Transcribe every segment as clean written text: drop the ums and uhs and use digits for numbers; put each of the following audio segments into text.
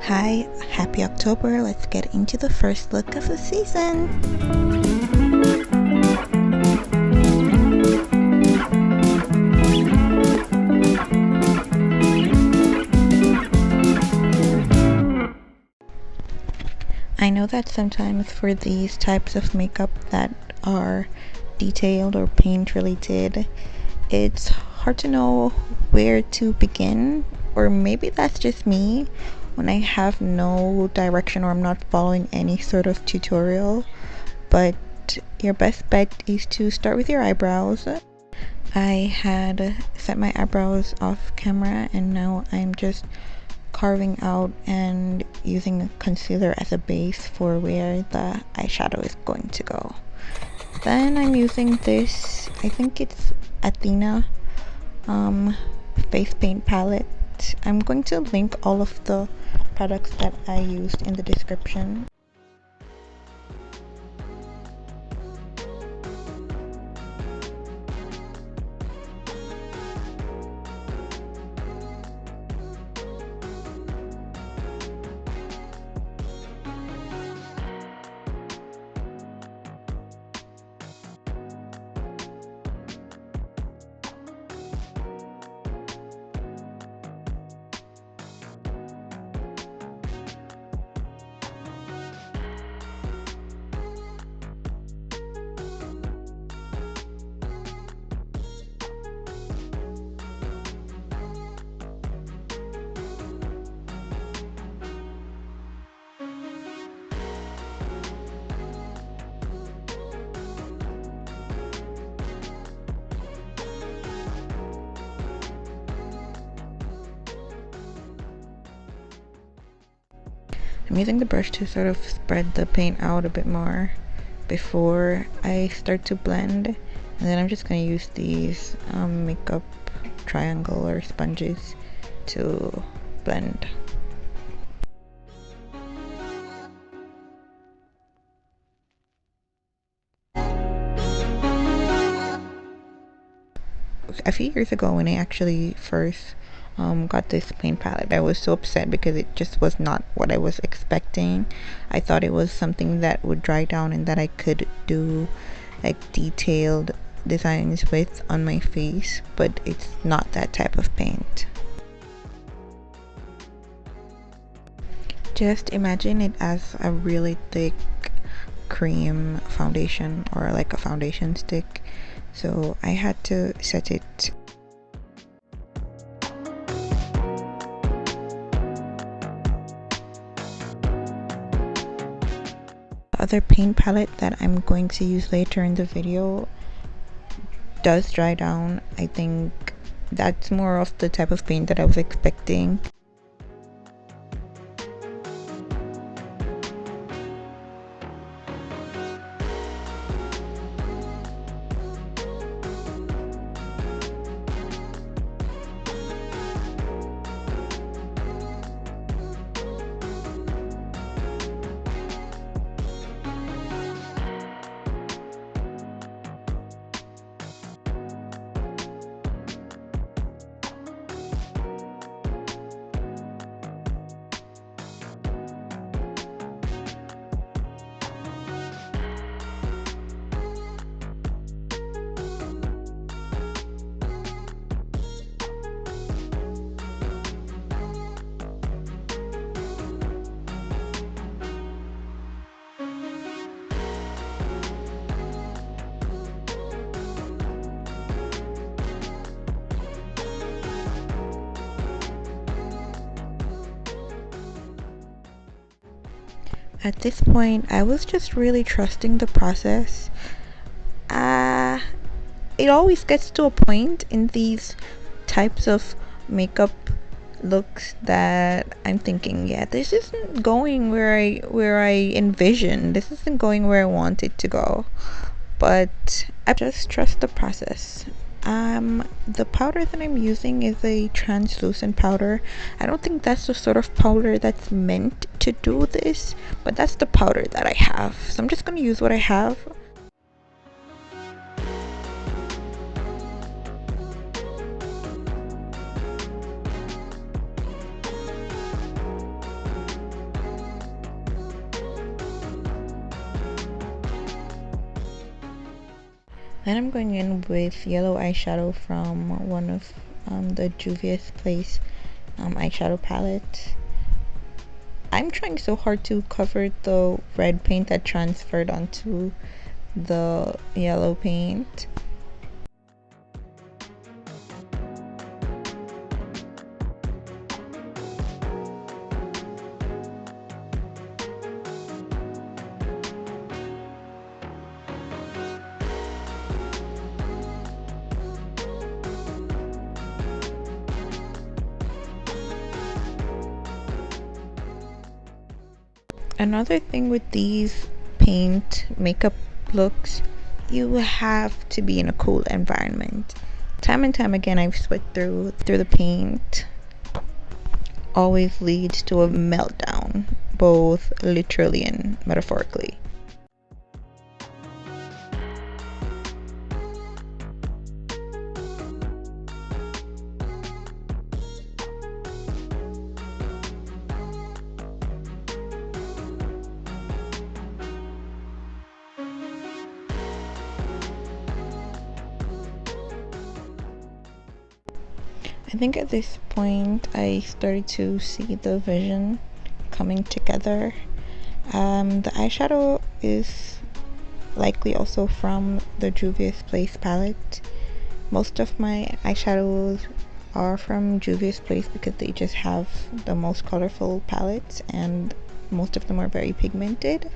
Hi, happy October. Let's get into the first look of the season. I know that sometimes for these types of makeup that are detailed or paint related, it's hard to know where to begin, or maybe that's just me when I have no direction or I'm not following any sort of tutorial. But your best bet is to start with your eyebrows. I had set my eyebrows off camera and now I'm just carving out and using concealer as a base for where the eyeshadow is going to go. Then I'm using this, I think it's Athena face paint palette. I'm going to link all of the products that I used in the description. I'm using the brush to sort of spread the paint out a bit more before I start to blend, and then I'm just going to use these makeup triangular sponges to blend. A few years ago when I actually first got this paint palette, I was so upset because it just was not what I was expecting. I thought it was something that would dry down and that I could do like detailed designs with on my face, but it's not that type of paint. Just imagine it as a really thick cream foundation or like a foundation stick. So I had to set it. The other paint palette that I'm going to use later in the video does dry down. I think that's more of the type of paint that I was expecting. At this point, I was just really trusting the process. It always gets to a point in these types of makeup looks that I'm thinking, yeah, this isn't going where I envisioned. This isn't going where I want it to go. But I just trust the process. The powder that I'm using is a translucent powder. I don't think that's the sort of powder that's meant to do this, but that's the powder that I have. So I'm just gonna use what I have. Then I'm going in with yellow eyeshadow from one of the Juvia's Place eyeshadow palette. I'm trying so hard to cover the red paint that transferred onto the yellow paint. Another thing with these paint makeup looks, you have to be in a cool environment. Time and time again, I've sweat through the paint. Always leads to a meltdown, both literally and metaphorically. I think at this point I started to see the vision coming together. The eyeshadow is likely also from the Juvia's Place palette. Most of my eyeshadows are from Juvia's Place because they just have the most colorful palettes and most of them are very pigmented.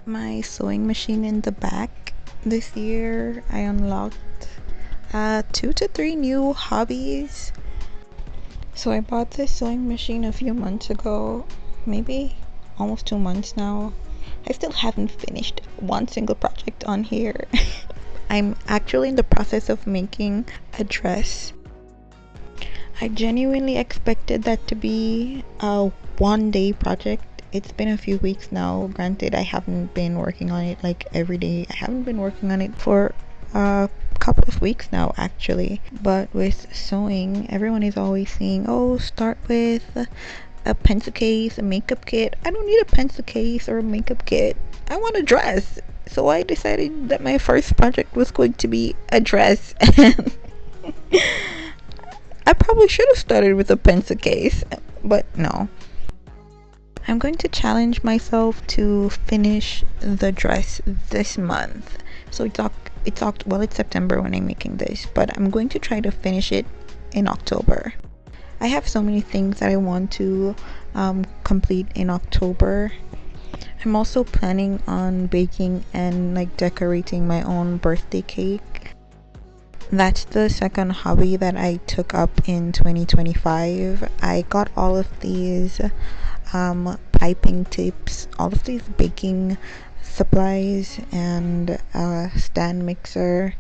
My sewing machine in the back. This year I unlocked 2 to 3 new hobbies. So I bought this sewing machine a few months ago, maybe almost 2 months now. I still haven't finished one single project on here. I'm actually in the process of making a dress. I genuinely expected that to be a one-day project. It's been a few weeks now. Granted, I haven't been working on it like every day. I haven't been working on it for a couple of weeks now actually. But with sewing, everyone is always saying, oh, start with a pencil case, a makeup kit. I don't need a pencil case or a makeup kit. I want a dress. So I decided that my first project was going to be a dress. I probably should have started with a pencil case, but no. I'm going to challenge myself to finish the dress this month. So it's September when I'm making this, but I'm going to try to finish it in October. I have so many things that I want to complete in October. I'm also planning on baking and like decorating my own birthday cake. That's the second hobby that I took up in 2025. I got all of these piping tips, all of these baking supplies, and a stand mixer.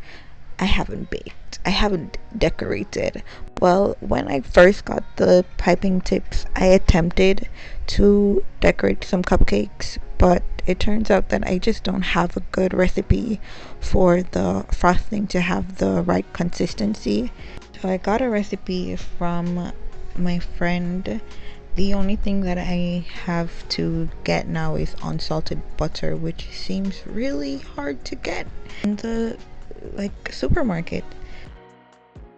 I haven't baked, I haven't decorated. Well, when I first got the piping tips, I attempted to decorate some cupcakes, but it turns out that I just don't have a good recipe for the frosting to have the right consistency. So I got a recipe from my friend. The only thing that I have to get now is unsalted butter, which seems really hard to get in the supermarket.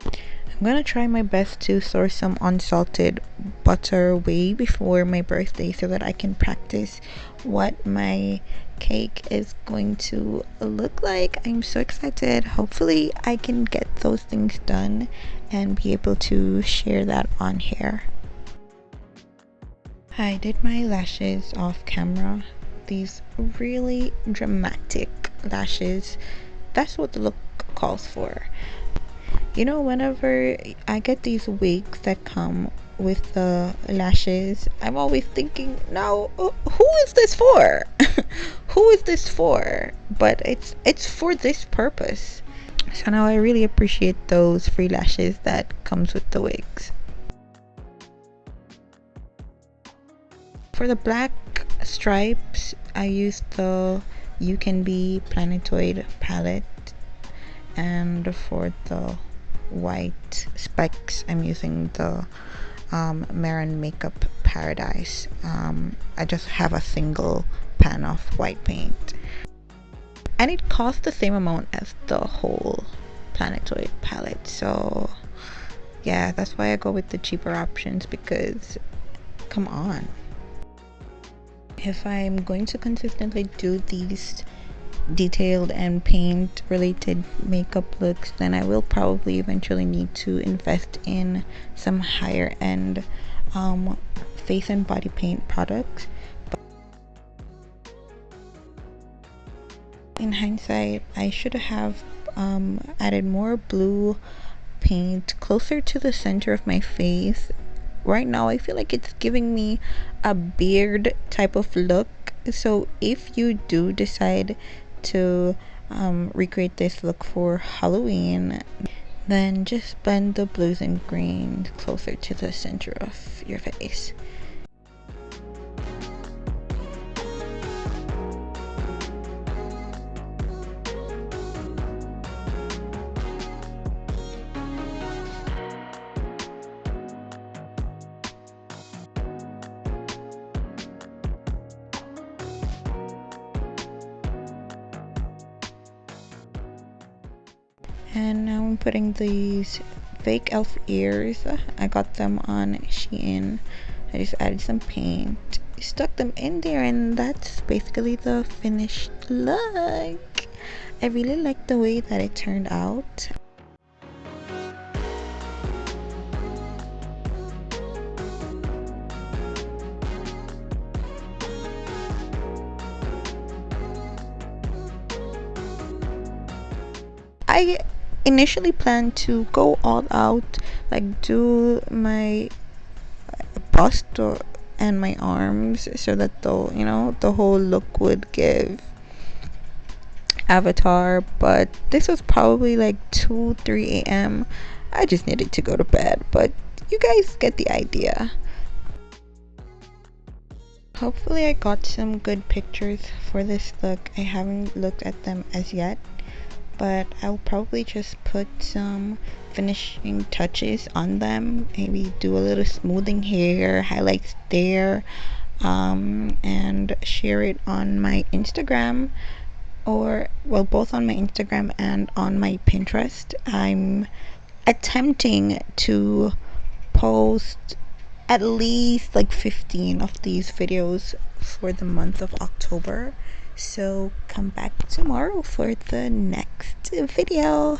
I'm gonna try my best to source some unsalted butter way before my birthday so that I can practice what my cake is going to look like. I'm so excited. Hopefully I can get those things done and be able to share that on here. I did my lashes off camera. These really dramatic lashes. That's what the look calls for. You know, whenever I get these wigs that come with the lashes, I'm always thinking, now who is this for? Who is this for? But it's for this purpose. So now I really appreciate those free lashes that comes with the wigs. For the black stripes, I used the You Can Be Planetoid palette, and for the white specks, I'm using the Marin Makeup Paradise. I just have a single pan of white paint, and it costs the same amount as the whole Planetoid palette, so yeah, that's why I go with the cheaper options, because come on. If I'm going to consistently do these detailed and paint related makeup looks, then I will probably eventually need to invest in some higher end face and body paint products. But in hindsight, I should have added more blue paint closer to the center of my face. Right now I feel like it's giving me a beard type of look, so if you do decide to recreate this look for Halloween, then just blend the blues and greens closer to the center of your face. And now I'm putting these fake elf ears. I got them on Shein. I just added some paint, stuck them in there, and that's basically the finished look. I really like the way that it turned out. I initially planned to go all out, like do my bust and my arms so that the whole look would give Avatar, but this was probably like 2-3 a.m. I just needed to go to bed, but you guys get the idea. Hopefully I got some good pictures for this look. I haven't looked at them as yet, but I'll probably just put some finishing touches on them, maybe do a little smoothing here, highlights there, and share it on my Instagram, or well, both on my Instagram and on my Pinterest. I'm attempting to post at least like 15 of these videos for the month of October, so come back tomorrow for the next video.